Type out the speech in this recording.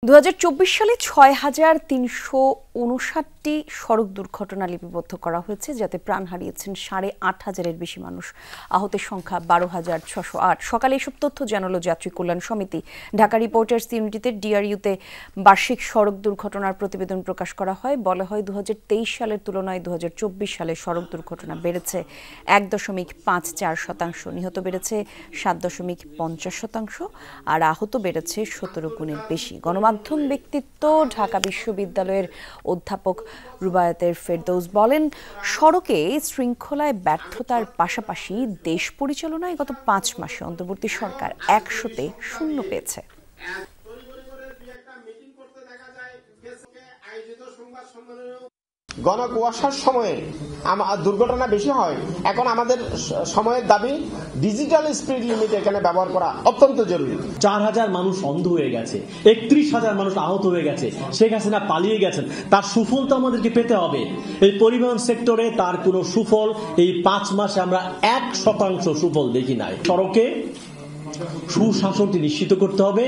2024 সালে 6,359টি সড়ক দুর্ঘটনা লিপিবদ্ধ করা হয়েছে, যাতে প্রাণ হারিয়েছেন 8,500-এর বেশি মানুষ। আহতের সংখ্যা 12,608। সকালে এসব তথ্য জানালো যাত্রী কল্যাণ সমিতি। ঢাকা রিপোর্টার্স ইউনিটিতে ডিআরইউতে বার্ষিক সড়ক দুর্ঘটনার প্রতিবেদন প্রকাশ করা হয়। বলা হয় 2023 সালের তুলনায় 2024 সালে সড়ক দুর্ঘটনা বেড়েছে 1.54%, নিহত বেড়েছে 7.50% আর আহত বেড়েছে 17 গুণের বেশি। গণমাধ্যম ব্যক্তিত্ব ঢাকা বিশ্ববিদ্যালয়ের অধ্যাপক রুবায়াতের ফেরদৌস বলেন, সড়কে শৃঙ্খলায় ব্যর্থতার পাশাপাশি দেশ পরিচালনায় গত 5 মাসে অন্তর্বর্তী সরকার 100-তে 0 পেয়েছে। গণকুয়াশার সময়ে দুর্ঘটনা বেশি হয়। এখন আমাদের সময়ের দাবি ডিজিটাল স্পিড লিমিট এখানে ব্যবহার করা অত্যন্ত জরুরি। 4,000 মানুষ অন্ধ হয়ে গেছে, 31,000 মানুষ আহত হয়ে গেছে, শেখ হাসিনা পালিয়ে গেছেন। তার সুফল তো আমাদেরকে পেতে হবে। এই পরিবহন সেক্টরে তার কোনো সুফল এই 5 মাসে আমরা 1% সুফল দেখি নাই। সড়কে সুশাসনটি নিশ্চিত করতে হবে।